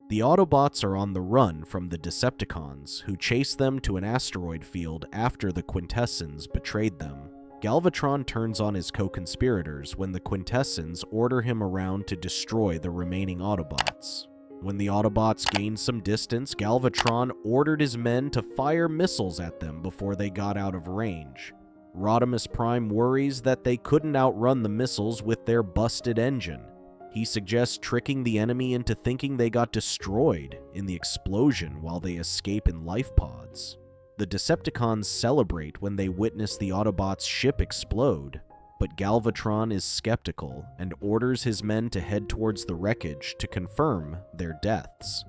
The Autobots are on the run from the Decepticons, who chase them to an asteroid field after the Quintessons betrayed them. Galvatron turns on his co-conspirators when the Quintessons order him around to destroy the remaining Autobots. When the Autobots gained some distance, Galvatron ordered his men to fire missiles at them before they got out of range. Rodimus Prime worries that they couldn't outrun the missiles with their busted engine. He suggests tricking the enemy into thinking they got destroyed in the explosion while they escape in life pods. The Decepticons celebrate when they witness the Autobots' ship explode, but Galvatron is skeptical and orders his men to head towards the wreckage to confirm their deaths.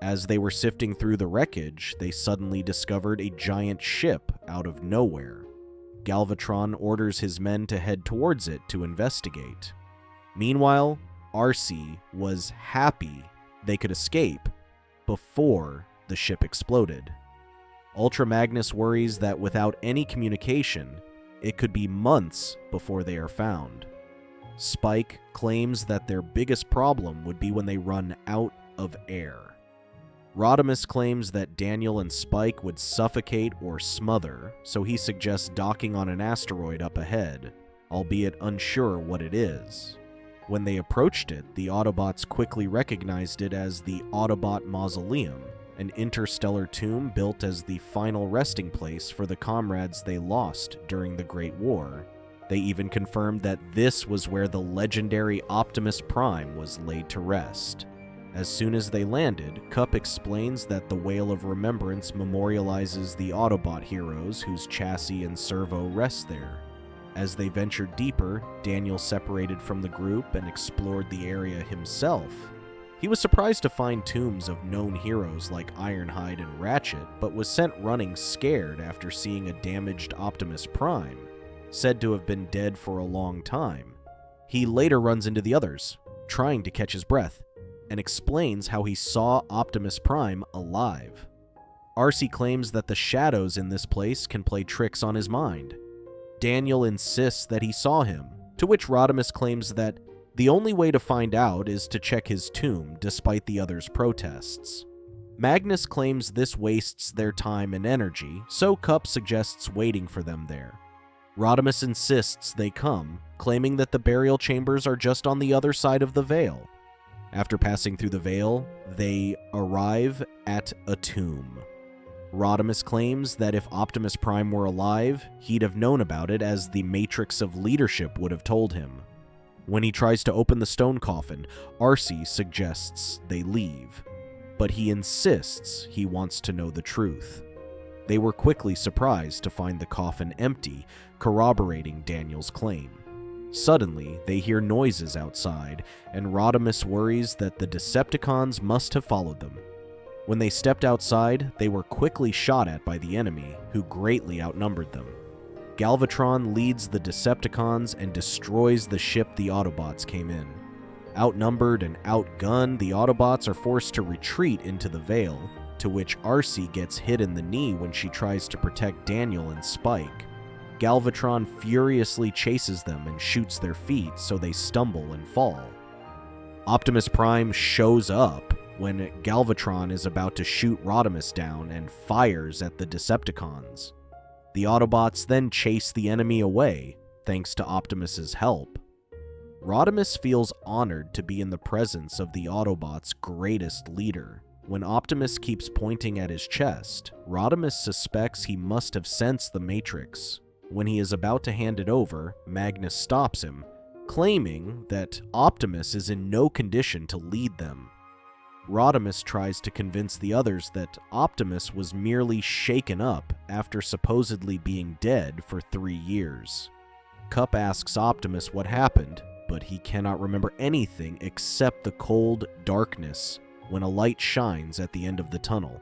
As they were sifting through the wreckage, they suddenly discovered a giant ship out of nowhere. Galvatron orders his men to head towards it to investigate. Meanwhile, Arcee was happy they could escape before the ship exploded. Ultra Magnus worries that without any communication, it could be months before they are found. Spike claims that their biggest problem would be when they run out of air. Rodimus claims that Daniel and Spike would suffocate or smother, so he suggests docking on an asteroid up ahead, albeit unsure what it is. When they approached it, the Autobots quickly recognized it as the Autobot Mausoleum, an interstellar tomb built as the final resting place for the comrades they lost during the Great War. They even confirmed that this was where the legendary Optimus Prime was laid to rest. As soon as they landed, Kup explains that the Whale of Remembrance memorializes the Autobot heroes whose chassis and servo rest there. As they ventured deeper, Daniel separated from the group and explored the area himself. He was surprised to find tombs of known heroes like Ironhide and Ratchet, but was sent running scared after seeing a damaged Optimus Prime, said to have been dead for a long time. He later runs into the others, trying to catch his breath, and explains how he saw Optimus Prime alive. Arcee claims that the shadows in this place can play tricks on his mind. Daniel insists that he saw him, to which Rodimus claims that the only way to find out is to check his tomb despite the others' protests. Magnus claims this wastes their time and energy, so Kup suggests waiting for them there. Rodimus insists they come, claiming that the burial chambers are just on the other side of the veil. After passing through the veil, they arrive at a tomb. Rodimus claims that if Optimus Prime were alive, he'd have known about it as the Matrix of Leadership would have told him. When he tries to open the stone coffin, Arcee suggests they leave, but he insists he wants to know the truth. They were quickly surprised to find the coffin empty, corroborating Daniel's claim. Suddenly, they hear noises outside, and Rodimus worries that the Decepticons must have followed them. When they stepped outside, they were quickly shot at by the enemy, who greatly outnumbered them. Galvatron leads the Decepticons and destroys the ship the Autobots came in. Outnumbered and outgunned, the Autobots are forced to retreat into the Veil, to which Arcee gets hit in the knee when she tries to protect Daniel and Spike. Galvatron furiously chases them and shoots their feet so they stumble and fall. Optimus Prime shows up when Galvatron is about to shoot Rodimus down and fires at the Decepticons. The Autobots then chase the enemy away, thanks to Optimus's help. Rodimus feels honored to be in the presence of the Autobots' greatest leader. When Optimus keeps pointing at his chest, Rodimus suspects he must have sensed the Matrix. When he is about to hand it over, Magnus stops him, claiming that Optimus is in no condition to lead them. Rodimus tries to convince the others that Optimus was merely shaken up after supposedly being dead for 3 years. Kup asks Optimus what happened, but he cannot remember anything except the cold darkness when a light shines at the end of the tunnel.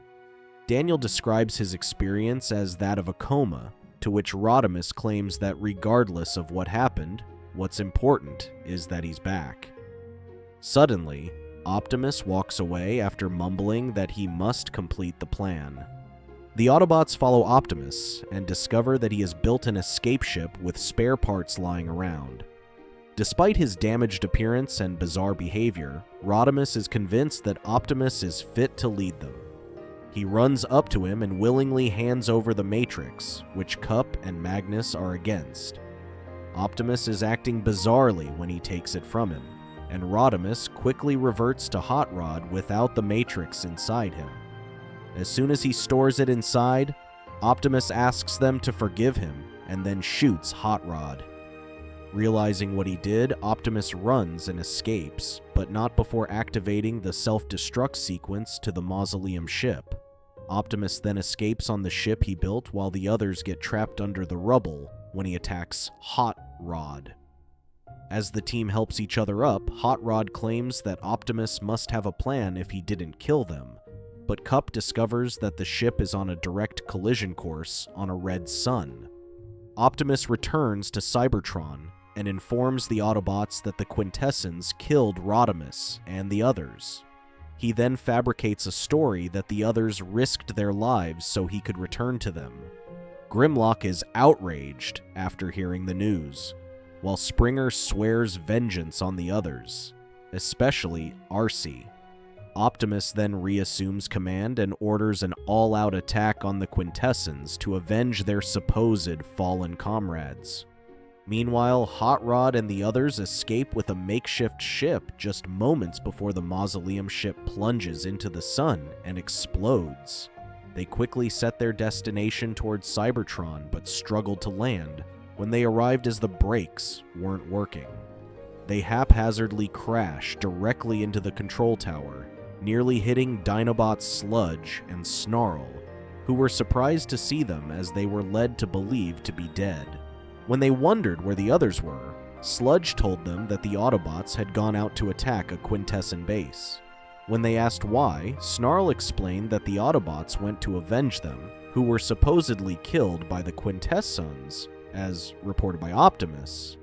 Daniel describes his experience as that of a coma, to which Rodimus claims that regardless of what happened, what's important is that he's back. Suddenly, Optimus walks away after mumbling that he must complete the plan. The Autobots follow Optimus and discover that he has built an escape ship with spare parts lying around. Despite his damaged appearance and bizarre behavior, Rodimus is convinced that Optimus is fit to lead them. He runs up to him and willingly hands over the Matrix, which Kup and Magnus are against. Optimus is acting bizarrely when he takes it from him, and Rodimus quickly reverts to Hot Rod without the Matrix inside him. As soon as he stores it inside, Optimus asks them to forgive him and then shoots Hot Rod. Realizing what he did, Optimus runs and escapes, but not before activating the self-destruct sequence to the Mausoleum ship. Optimus then escapes on the ship he built while the others get trapped under the rubble when he attacks Hot Rod. As the team helps each other up, Hot Rod claims that Optimus must have a plan if he didn't kill them, but Kup discovers that the ship is on a direct collision course on a red sun. Optimus returns to Cybertron and informs the Autobots that the Quintessons killed Rodimus and the others. He then fabricates a story that the others risked their lives so he could return to them. Grimlock is outraged after hearing the news, while Springer swears vengeance on the others, especially Arcee. Optimus then reassumes command and orders an all-out attack on the Quintessons to avenge their supposed fallen comrades. Meanwhile, Hot Rod and the others escape with a makeshift ship just moments before the Mausoleum ship plunges into the sun and explodes. They quickly set their destination towards Cybertron but struggled to land when they arrived as the brakes weren't working. They haphazardly crash directly into the control tower, nearly hitting Dinobots Sludge and Snarl, who were surprised to see them as they were led to believe to be dead. When they wondered where the others were, Sludge told them that the Autobots had gone out to attack a Quintesson base. When they asked why, Snarl explained that the Autobots went to avenge them, who were supposedly killed by the Quintessons, as reported by Optimus.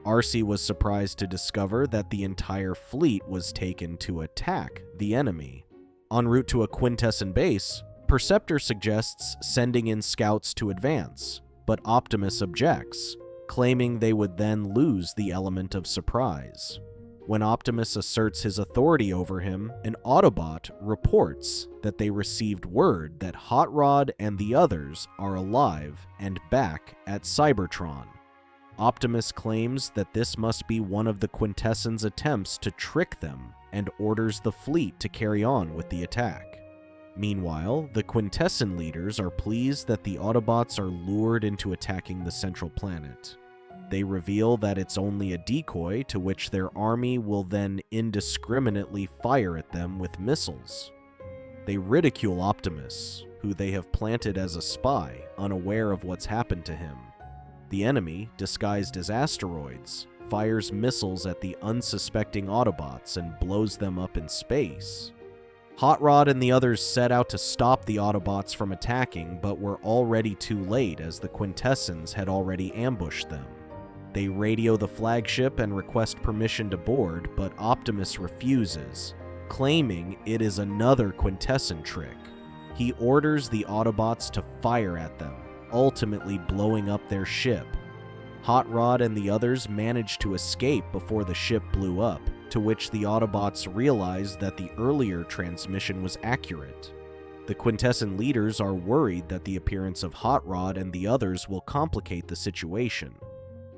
Arcee was surprised to discover that the entire fleet was taken to attack the enemy. En route to a Quintesson base, Perceptor suggests sending in scouts to advance, but Optimus objects, claiming they would then lose the element of surprise. When Optimus asserts his authority over him, an Autobot reports that they received word that Hot Rod and the others are alive and back at Cybertron. Optimus claims that this must be one of the Quintessons' attempts to trick them and orders the fleet to carry on with the attack. Meanwhile, the Quintesson leaders are pleased that the Autobots are lured into attacking the central planet. They reveal that it's only a decoy to which their army will then indiscriminately fire at them with missiles. They ridicule Optimus, who they have planted as a spy, unaware of what's happened to him. The enemy, disguised as asteroids, fires missiles at the unsuspecting Autobots and blows them up in space. Hot Rod and the others set out to stop the Autobots from attacking, but were already too late as the Quintessons had already ambushed them. They radio the flagship and request permission to board, but Optimus refuses, claiming it is another Quintesson trick. He orders the Autobots to fire at them, ultimately blowing up their ship. Hot Rod and the others managed to escape before the ship blew up, to which the Autobots realized that the earlier transmission was accurate. The Quintesson leaders are worried that the appearance of Hot Rod and the others will complicate the situation.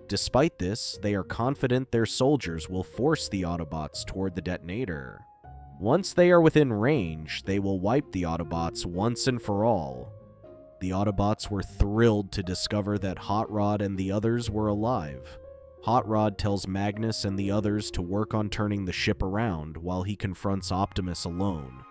Despite this, they are confident their soldiers will force the Autobots toward the detonator. Once they are within range, they will wipe the Autobots once and for all. The Autobots were thrilled to discover that Hot Rod and the others were alive. Hot Rod tells Magnus and the others to work on turning the ship around while he confronts Optimus alone.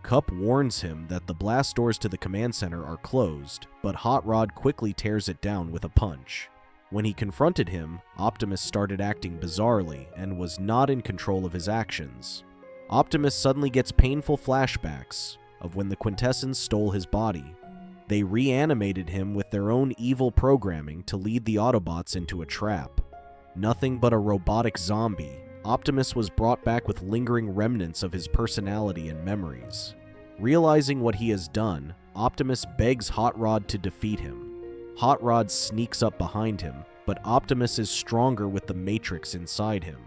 Kup warns him that the blast doors to the command center are closed, but Hot Rod quickly tears it down with a punch. When he confronted him, Optimus started acting bizarrely and was not in control of his actions. Optimus suddenly gets painful flashbacks of when the Quintessons stole his body. They reanimated him with their own evil programming to lead the Autobots into a trap. Nothing but a robotic zombie, Optimus was brought back with lingering remnants of his personality and memories. Realizing what he has done, Optimus begs Hot Rod to defeat him. Hot Rod sneaks up behind him, but but Optimus is stronger with the Matrix inside him.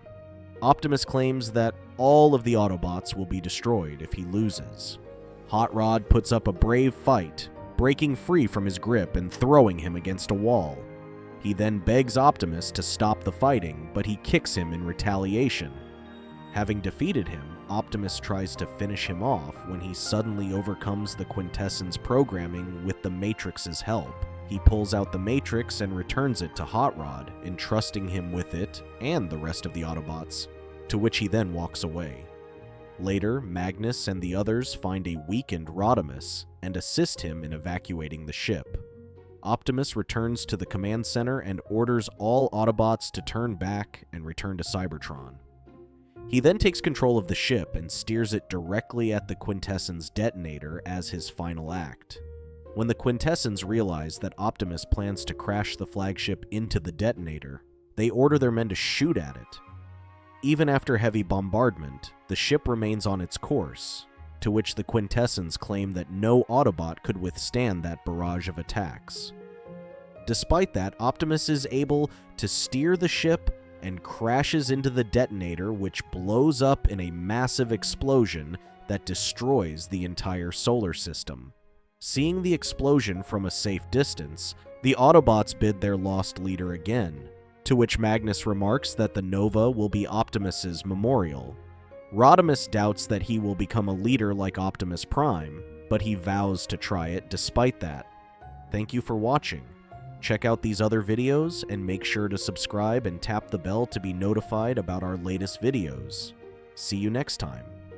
Optimus claims that all of the Autobots will be destroyed if he loses. Hot Rod puts up a brave fight, breaking free from his grip and throwing him against a wall. He then begs Optimus to stop the fighting, but he kicks him in retaliation. Having defeated him, Optimus tries to finish him off when he suddenly overcomes the Quintessence programming with the Matrix's help. He pulls out the Matrix and returns it to Hot Rod, entrusting him with it and the rest of the Autobots, to which he then walks away. Later, Magnus and the others find a weakened Rodimus and assist him in evacuating the ship. Optimus returns to the command center and orders all Autobots to turn back and return to Cybertron. He then takes control of the ship and steers it directly at the Quintessence detonator as his final act. When the Quintessence realize that Optimus plans to crash the flagship into the detonator, they order their men to shoot at it. Even after heavy bombardment, the ship remains on its course, to which the Quintessence claim that no Autobot could withstand that barrage of attacks. Despite that, Optimus is able to steer the ship and crashes into the detonator, which blows up in a massive explosion that destroys the entire solar system. Seeing the explosion from a safe distance, the Autobots bid their lost leader again, to which Magnus remarks that the Nova will be Optimus's memorial. Rodimus doubts that he will become a leader like Optimus Prime, but he vows to try it despite that. Thank you for watching. Check out these other videos and make sure to subscribe and tap the bell to be notified about our latest videos. See you next time.